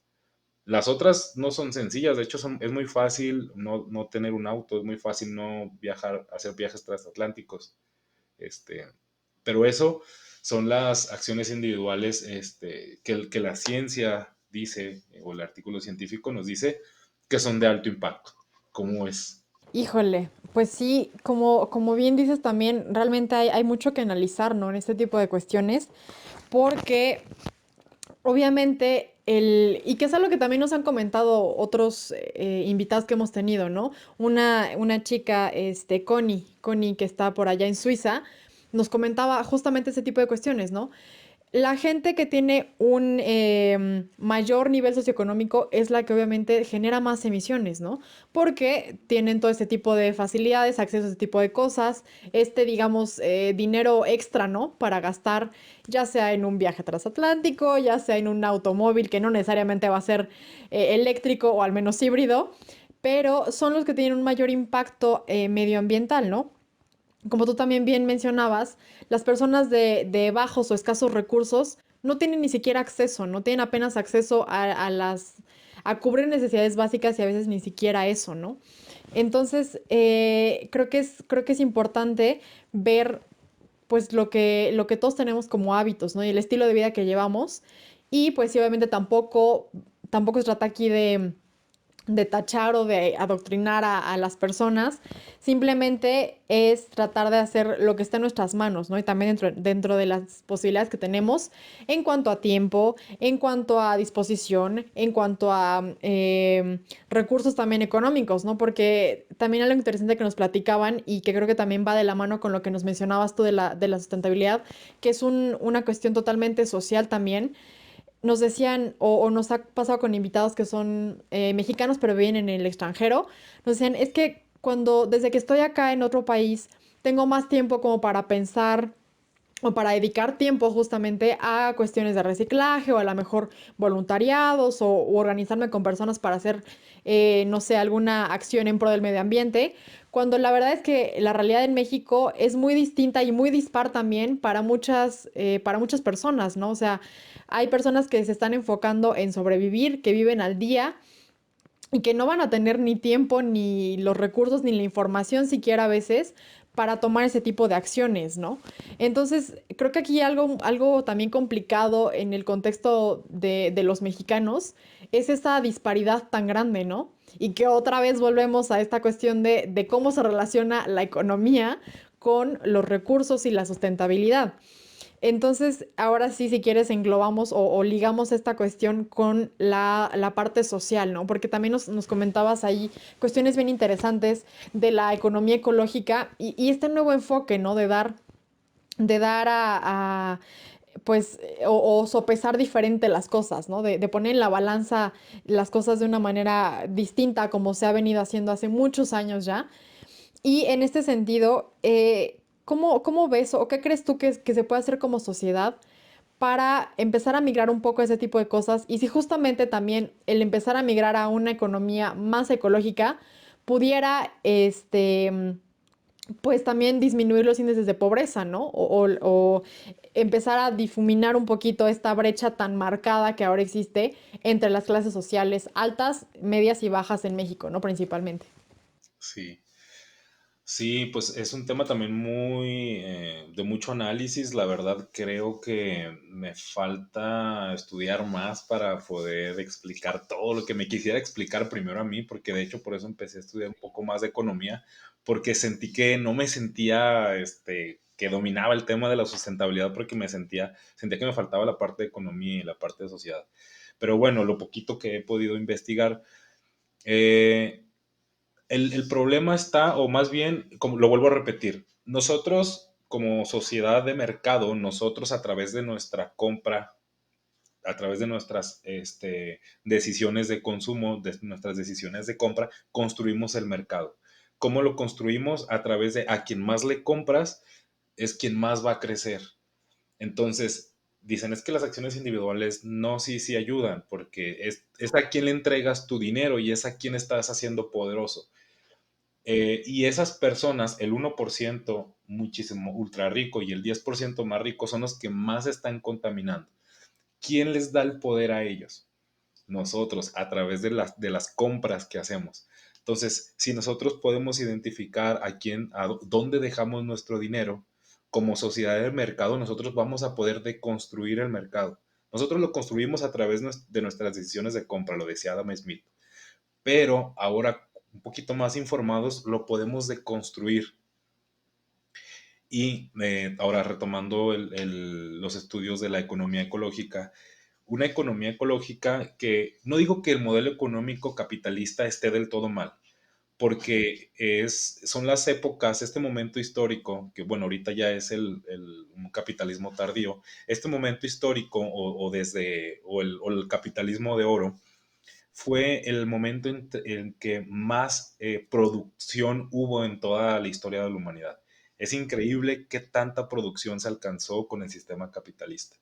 Las otras no son sencillas, de hecho es muy fácil no tener un auto, es muy fácil no viajar, hacer viajes transatlánticos. Este, pero eso son las acciones individuales que la ciencia dice, o el artículo científico nos dice, que son de alto impacto. ¿Cómo es?
Híjole, pues sí, como bien dices también, realmente hay mucho que analizar, ¿no? En este tipo de cuestiones, porque obviamente y que es algo que también nos han comentado otros invitados que hemos tenido, ¿no? Una chica, Connie, que está por allá en Suiza, nos comentaba justamente ese tipo de cuestiones, ¿no? La gente que tiene un mayor nivel socioeconómico es la que obviamente genera más emisiones, ¿no? Porque tienen todo este tipo de facilidades, acceso a este tipo de cosas, digamos, dinero extra, ¿no? Para gastar, ya sea en un viaje transatlántico, ya sea en un automóvil que no necesariamente va a ser eléctrico o al menos híbrido, pero son los que tienen un mayor impacto medioambiental, ¿no? Como tú también bien mencionabas, las personas de bajos o escasos recursos no tienen ni siquiera acceso, no tienen apenas acceso a cubrir necesidades básicas y a veces ni siquiera eso, ¿no? Entonces, creo que es importante ver pues lo que todos tenemos como hábitos, ¿no? Y el estilo de vida que llevamos. Y pues sí, obviamente tampoco se trata aquí de tachar o de adoctrinar a las personas, simplemente es tratar de hacer lo que está en nuestras manos, ¿no? Y también dentro de las posibilidades que tenemos en cuanto a tiempo, en cuanto a disposición, en cuanto a recursos también económicos, ¿no? Porque también algo interesante que nos platicaban y que creo que también va de la mano con lo que nos mencionabas tú de la sustentabilidad, que es una cuestión totalmente social también nos decían, o nos ha pasado con invitados que son mexicanos pero viven en el extranjero, nos decían, es que desde que estoy acá en otro país, tengo más tiempo como para pensar o para dedicar tiempo justamente a cuestiones de reciclaje o a lo mejor voluntariados o u organizarme con personas para hacer, no sé, alguna acción en pro del medio ambiente, cuando la verdad es que la realidad en México es muy distinta y muy dispar también para muchas personas, ¿no? O sea, hay personas que se están enfocando en sobrevivir, que viven al día y que no van a tener ni tiempo, ni los recursos, ni la información siquiera a veces para tomar ese tipo de acciones, ¿no? Entonces, creo que aquí algo también complicado en el contexto de los mexicanos es esa disparidad tan grande, ¿no? Y que otra vez volvemos a esta cuestión de cómo se relaciona la economía con los recursos y la sustentabilidad. Entonces, ahora sí, si quieres, englobamos o ligamos esta cuestión con la parte social, ¿no? Porque también nos comentabas ahí cuestiones bien interesantes de la economía ecológica y este nuevo enfoque, ¿no? De dar pues, o sopesar diferente las cosas, ¿no? De poner en la balanza las cosas de una manera distinta como se ha venido haciendo hace muchos años ya. Y en este sentido, ¿cómo ves o qué crees tú que se puede hacer como sociedad para empezar a migrar un poco a ese tipo de cosas? Y si justamente también el empezar a migrar a una economía más ecológica pudiera, pues también disminuir los índices de pobreza, ¿no? O empezar a difuminar un poquito esta brecha tan marcada que ahora existe entre las clases sociales altas, medias y bajas en México, ¿no? Principalmente.
Sí. Sí, pues es un tema también muy de mucho análisis. La verdad creo que me falta estudiar más para poder explicar todo lo que me quisiera explicar primero a mí, porque de hecho por eso empecé a estudiar un poco más de economía, porque sentí que no me sentía, que dominaba el tema de la sustentabilidad, porque sentía que me faltaba la parte de economía y la parte de sociedad. Pero bueno, lo poquito que he podido investigar, eh, el problema está, o más bien, como lo vuelvo a repetir, nosotros como sociedad de mercado, nosotros a través de nuestra compra, a través de nuestras decisiones de consumo, de nuestras decisiones de compra, construimos el mercado. ¿Cómo lo construimos? A través de a quien más le compras es quien más va a crecer. Entonces, dicen es que las acciones individuales no, sí, sí ayudan, porque es a quien le entregas tu dinero y es a quien estás haciendo poderoso. Y esas personas, el 1% muchísimo ultra rico y el 10% más rico son los que más están contaminando. ¿Quién les da el poder a ellos? Nosotros, a través de las compras que hacemos. Entonces, si nosotros podemos identificar dónde dejamos nuestro dinero, como sociedad del mercado, nosotros vamos a poder deconstruir el mercado. Nosotros lo construimos a través de nuestras decisiones de compra, lo decía Adam Smith, pero ahora un poquito más informados lo podemos deconstruir. Y ahora retomando los estudios de la economía ecológica, una economía ecológica que no digo que el modelo económico capitalista esté del todo mal, porque son las épocas, este momento histórico, que bueno, ahorita ya es un capitalismo tardío, este momento histórico o el capitalismo de oro, fue el momento en que más producción hubo en toda la historia de la humanidad. Es increíble qué tanta producción se alcanzó con el sistema capitalista.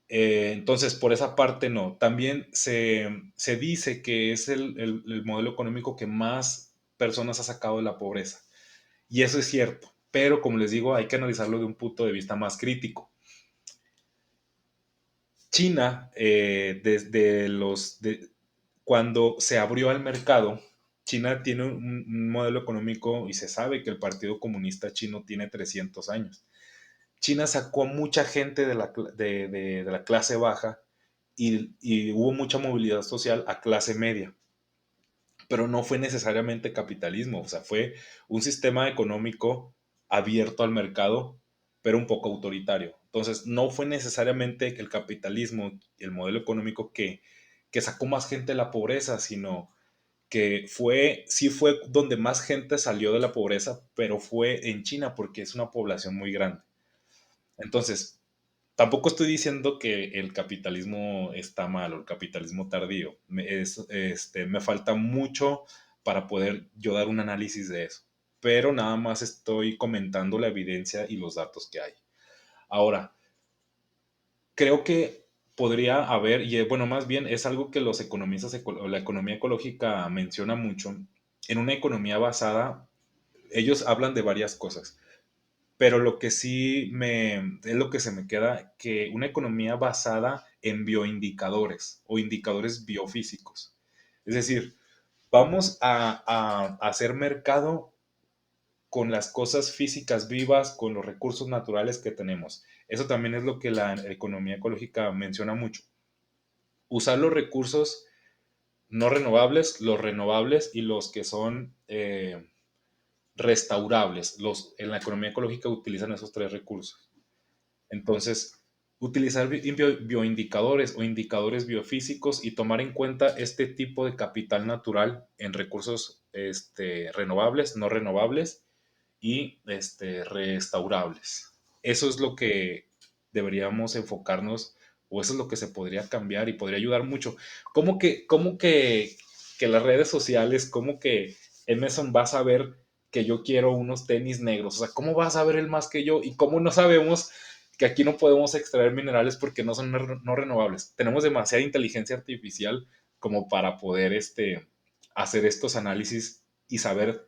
Entonces, por esa parte no. También se dice que es el modelo económico que más personas ha sacado de la pobreza. Y eso es cierto. Pero como les digo, hay que analizarlo de un punto de vista más crítico. China, cuando se abrió al mercado, China tiene un modelo económico y se sabe que el Partido Comunista Chino tiene 300 años. China sacó mucha gente de la clase baja y hubo mucha movilidad social a clase media, pero no fue necesariamente capitalismo, o sea, fue un sistema económico abierto al mercado, pero un poco autoritario. Entonces, no fue necesariamente el capitalismo, el modelo económico que sacó más gente de la pobreza, sino que sí fue donde más gente salió de la pobreza, pero fue en China porque es una población muy grande. Entonces, tampoco estoy diciendo que el capitalismo está mal o el capitalismo tardío. Me falta mucho para poder yo dar un análisis de eso. pero nada más estoy comentando la evidencia y los datos que hay. Ahora, creo que podría haber, y bueno, más bien es algo que los economistas, o la economía ecológica menciona mucho, en una economía basada, ellos hablan de varias cosas, pero lo que sí es lo que se me queda, que una economía basada en bioindicadores o indicadores biofísicos. Es decir, vamos a hacer mercado con las cosas físicas vivas, con los recursos naturales que tenemos. Eso también es lo que la economía ecológica menciona mucho. Usar los recursos no renovables, los renovables y los que son restaurables. En la economía ecológica utilizan esos tres recursos. Entonces, utilizar bioindicadores o indicadores biofísicos y tomar en cuenta este tipo de capital natural en recursos renovables, no renovables y restaurables. Eso es lo que deberíamos enfocarnos, o eso es lo que se podría cambiar y podría ayudar mucho. ¿Cómo que las redes sociales, cómo que Emerson va a saber que yo quiero unos tenis negros? O sea, ¿cómo va a saber él más que yo? ¿Y cómo no sabemos que aquí no podemos extraer minerales porque no son no renovables? Tenemos demasiada inteligencia artificial como para poder hacer estos análisis y saber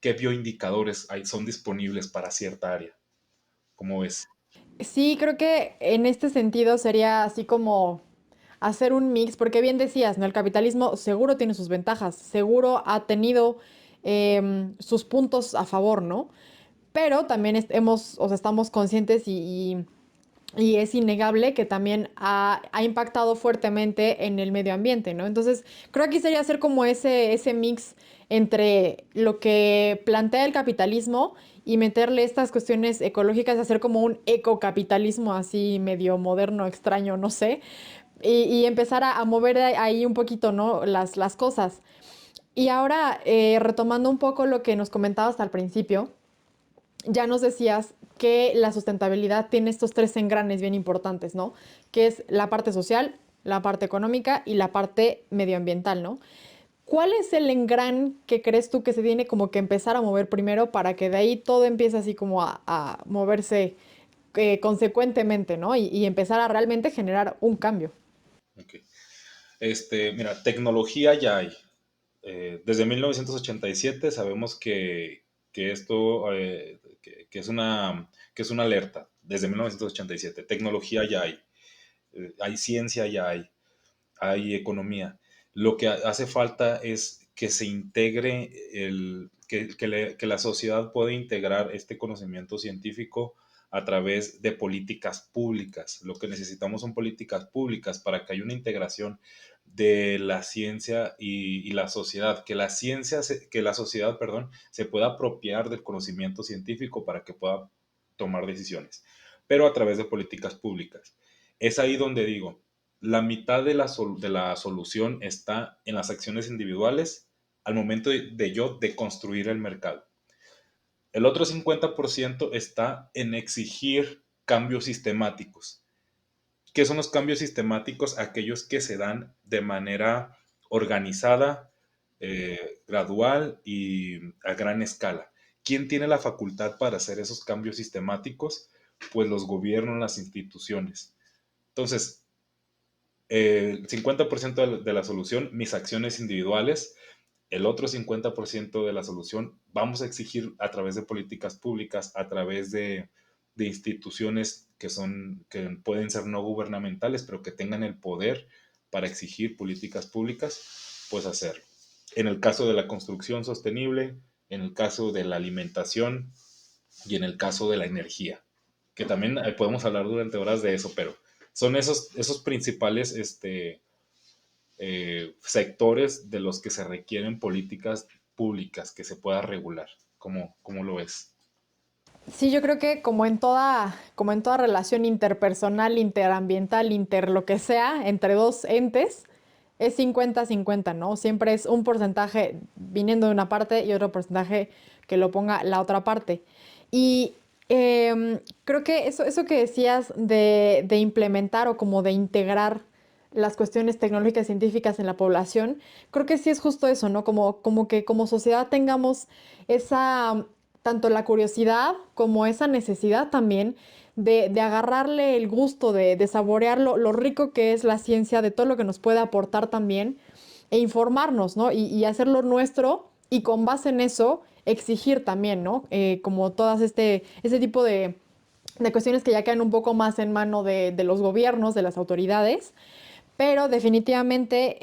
qué bioindicadores son disponibles para cierta área. ¿Cómo ves?
Sí, creo que en este sentido sería así como hacer un mix, porque bien decías, ¿no? El capitalismo seguro tiene sus ventajas, seguro ha tenido sus puntos a favor, ¿no? Pero también o sea, estamos conscientes y es innegable que también ha impactado fuertemente en el medio ambiente, ¿no? Entonces, creo que aquí sería hacer como ese mix entre lo que plantea el capitalismo y meterle estas cuestiones ecológicas, hacer como un ecocapitalismo así medio moderno, extraño, no sé, y empezar a mover ahí un poquito, ¿no? Las cosas. Y ahora, retomando un poco lo que nos comentabas al principio, ya nos decías que la sustentabilidad tiene estos tres engranes bien importantes, ¿no? Que es la parte social, la parte económica y la parte medioambiental, ¿no? ¿Cuál es el engran que crees tú que se tiene como que empezar a mover primero para que de ahí todo empiece así como a moverse consecuentemente, ¿no? Y empezar a realmente generar un cambio.
Ok. Mira, tecnología ya hay. Desde 1987 sabemos que esto que es una alerta. Desde 1987. Tecnología ya hay. Hay ciencia ya hay economía. Lo que hace falta es que se integre que la sociedad pueda integrar este conocimiento científico a través de políticas públicas. Lo que necesitamos son políticas públicas para que haya una integración de la ciencia y la sociedad, que la sociedad, perdón, se pueda apropiar del conocimiento científico para que pueda tomar decisiones, pero a través de políticas públicas. Es ahí donde digo, la mitad de la solución está en las acciones individuales al momento de construir el mercado. El otro 50% está en exigir cambios sistemáticos. ¿Qué son los cambios sistemáticos? Aquellos que se dan de manera organizada, gradual y a gran escala. ¿Quién tiene la facultad para hacer esos cambios sistemáticos? Pues los gobiernos, las instituciones. Entonces, el 50% de la solución, mis acciones individuales. El otro 50% de la solución, vamos a exigir a través de políticas públicas, a través de instituciones que pueden ser no gubernamentales, pero que tengan el poder para exigir políticas públicas, pues hacerlo. En el caso de la construcción sostenible, en el caso de la alimentación y en el caso de la energía, que también podemos hablar durante horas de eso, pero son esos principales sectores de los que se requieren políticas públicas que se pueda regular. ¿Cómo lo ves?
Sí, yo creo que como en toda relación interpersonal, interambiental, inter lo que sea, entre dos entes, es 50-50, ¿no? Siempre es un porcentaje viniendo de una parte y otro porcentaje que lo ponga la otra parte. Y creo que eso que decías de implementar o como de integrar las cuestiones tecnológicas y científicas en la población, creo que sí es justo eso, ¿no? Como que como sociedad tengamos esa, tanto la curiosidad como esa necesidad también de agarrarle el gusto, de saborear lo rico que es la ciencia, de todo lo que nos puede aportar también, e informarnos, ¿no? Y hacerlo nuestro y con base en eso exigir también, ¿no? Como todas este tipo de cuestiones que ya caen un poco más en mano de los gobiernos, de las autoridades, pero definitivamente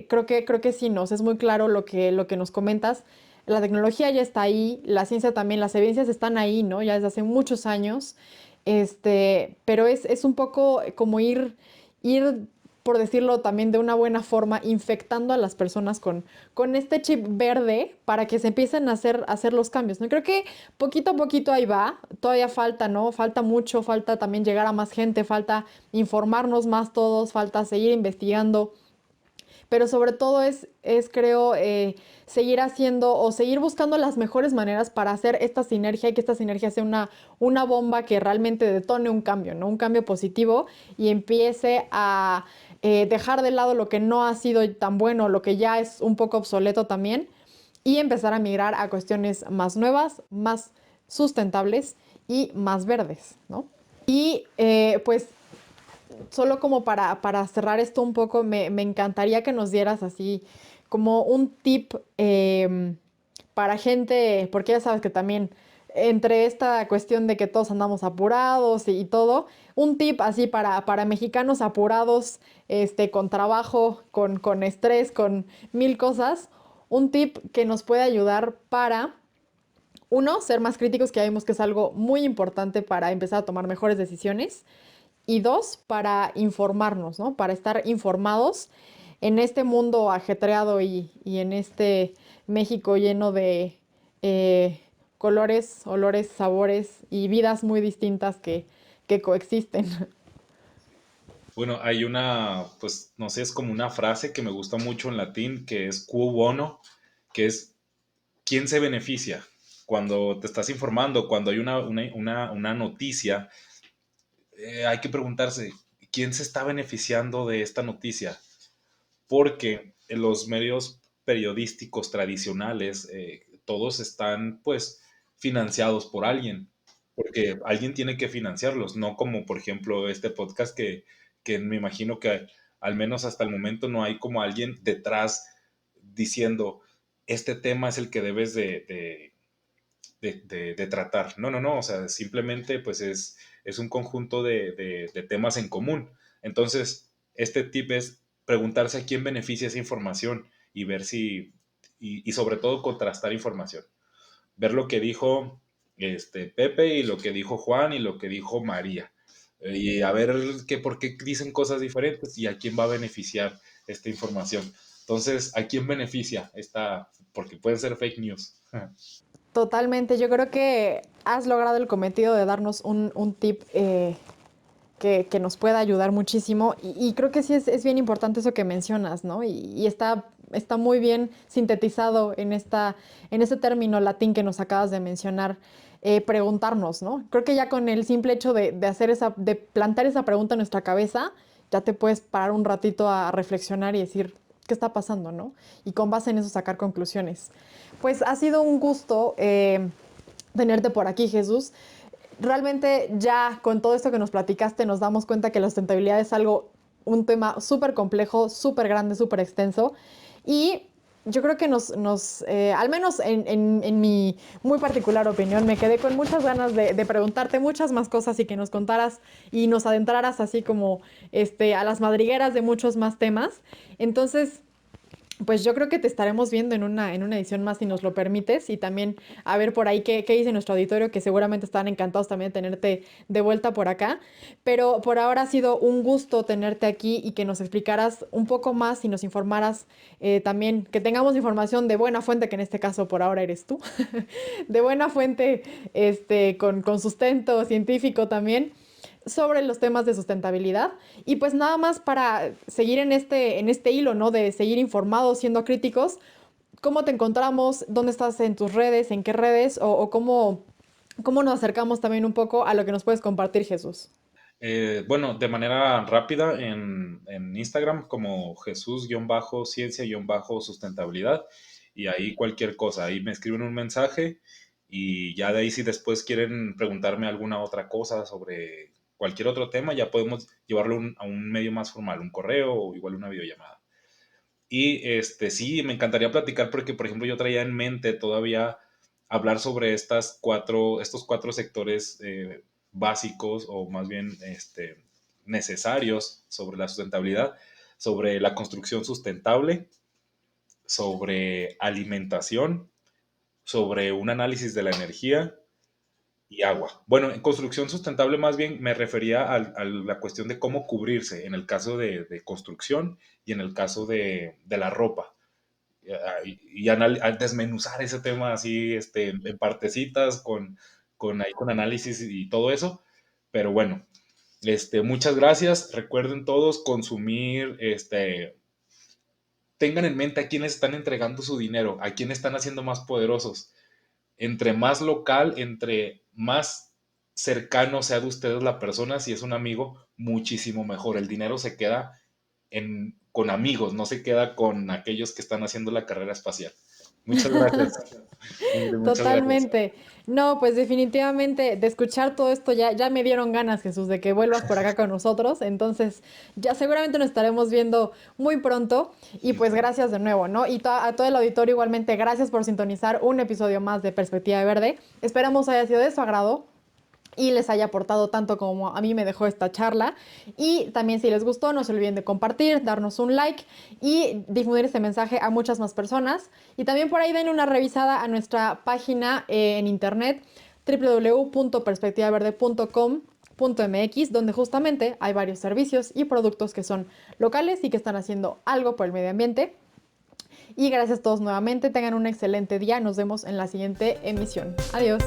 creo que sí, nos es muy claro lo que nos comentas. La tecnología ya está ahí, la ciencia también, las evidencias están ahí, ¿no? Ya desde hace muchos años. Pero es un poco como ir, por decirlo también de una buena forma, infectando a las personas con este chip verde para que se empiecen a hacer los cambios, ¿no? Creo que poquito a poquito ahí va, todavía falta, ¿no? Falta mucho, falta también llegar a más gente, falta informarnos más todos, falta seguir investigando, pero sobre todo es creo, seguir haciendo o seguir buscando las mejores maneras para hacer esta sinergia y que esta sinergia sea una bomba que realmente detone un cambio, ¿no? Un cambio positivo y empiece a dejar de lado lo que no ha sido tan bueno, lo que ya es un poco obsoleto también, y empezar a migrar a cuestiones más nuevas, más sustentables y más verdes, ¿no? Y pues solo como para cerrar esto un poco, me encantaría que nos dieras así como un tip para gente, porque ya sabes que también entre esta cuestión de que todos andamos apurados y todo, un tip así para mexicanos apurados, con trabajo, con estrés, con mil cosas, un tip que nos puede ayudar para, uno, ser más críticos, que ya vimos que es algo muy importante para empezar a tomar mejores decisiones, y dos, para informarnos, ¿no? Para estar informados en este mundo ajetreado y en este México lleno de colores, olores, sabores y vidas muy distintas que coexisten.
Bueno, hay una, pues no sé, es como una frase que me gusta mucho en latín, que es quo bono, que es ¿quién se beneficia? Cuando te estás informando, cuando hay una noticia, hay que preguntarse, ¿quién se está beneficiando de esta noticia? Porque en los medios periodísticos tradicionales, todos están pues financiados por alguien, porque alguien tiene que financiarlos, no como por ejemplo este podcast que me imagino que al menos hasta el momento no hay como alguien detrás diciendo, este tema es el que debes de tratar. No, no, no, o sea, simplemente pues es un conjunto de temas en común. Entonces, este tip es preguntarse a quién beneficia esa información y ver si, y sobre todo contrastar información. Ver lo que dijo Pepe y lo que dijo Juan y lo que dijo María. Y a ver por qué dicen cosas diferentes y a quién va a beneficiar esta información. Entonces, ¿a quién beneficia esta? Porque pueden ser fake news.
Totalmente, yo creo que has logrado el cometido de darnos un tip que nos pueda ayudar muchísimo y creo que sí es bien importante eso que mencionas, ¿no? Y está muy bien sintetizado en este término latín que nos acabas de mencionar, preguntarnos, ¿no? Creo que ya con el simple hecho de hacer de plantar esa pregunta en nuestra cabeza, ya te puedes parar un ratito a reflexionar y decir, ¿qué está pasando, no? Y con base en eso sacar conclusiones. Pues ha sido un gusto tenerte por aquí, Jesús. Realmente ya con todo esto que nos platicaste nos damos cuenta que la sustentabilidad es un tema súper complejo, súper grande, súper extenso y yo creo que al menos en mi muy particular opinión, me quedé con muchas ganas de preguntarte muchas más cosas y que nos contaras y nos adentraras así como a las madrigueras de muchos más temas. Entonces, pues yo creo que te estaremos viendo en una edición más si nos lo permites y también a ver por ahí qué dice nuestro auditorio, que seguramente están encantados también de tenerte de vuelta por acá. Pero por ahora ha sido un gusto tenerte aquí y que nos explicaras un poco más y nos informaras también, que tengamos información de buena fuente, que en este caso por ahora eres tú, de buena fuente con sustento científico también sobre los temas de sustentabilidad. Y pues nada más para seguir en este hilo, ¿no? De seguir informados, siendo críticos. ¿Cómo te encontramos? ¿Dónde estás en tus redes? ¿En qué redes? O cómo nos acercamos también un poco a lo que nos puedes compartir, Jesús.
Bueno, de manera rápida en Instagram como Jesús-ciencia-sustentabilidad y ahí cualquier cosa, ahí me escriben un mensaje y ya de ahí si después quieren preguntarme alguna otra cosa sobre cualquier otro tema, ya podemos llevarlo a un medio más formal, un correo o igual una videollamada. Y sí, me encantaría platicar porque, por ejemplo, yo traía en mente todavía hablar sobre estos cuatro sectores básicos o más bien necesarios sobre la sustentabilidad, sobre la construcción sustentable, sobre alimentación, sobre un análisis de la energía y agua. Bueno, en construcción sustentable más bien me refería a la cuestión de cómo cubrirse en el caso de construcción y en el caso de la ropa y a desmenuzar ese tema así en partecitas con análisis y todo eso. Pero bueno, muchas gracias. Recuerden todos consumir, tengan en mente a quiénes están entregando su dinero, a quiénes están haciendo más poderosos. Entre más local, entre más cercano sea de ustedes la persona, si es un amigo, muchísimo mejor. El dinero se queda con amigos, no se queda con aquellos que están haciendo la carrera espacial. Muchas gracias. Ingrid, muchas gracias.
Totalmente. No, pues definitivamente de escuchar todo esto ya me dieron ganas, Jesús, de que vuelvas por acá con nosotros. Entonces, ya seguramente nos estaremos viendo muy pronto. Y pues gracias de nuevo, ¿no? Y a todo el auditorio igualmente, gracias por sintonizar un episodio más de Perspectiva Verde. Esperamos haya sido de su agrado y les haya aportado tanto como a mí me dejó esta charla. Y también si les gustó, no se olviden de compartir, darnos un like y difundir este mensaje a muchas más personas. Y también por ahí den una revisada a nuestra página en internet www.perspectivaverde.com.mx, donde justamente hay varios servicios y productos que son locales y que están haciendo algo por el medio ambiente. Y gracias a todos nuevamente, tengan un excelente día, nos vemos en la siguiente emisión. Adiós.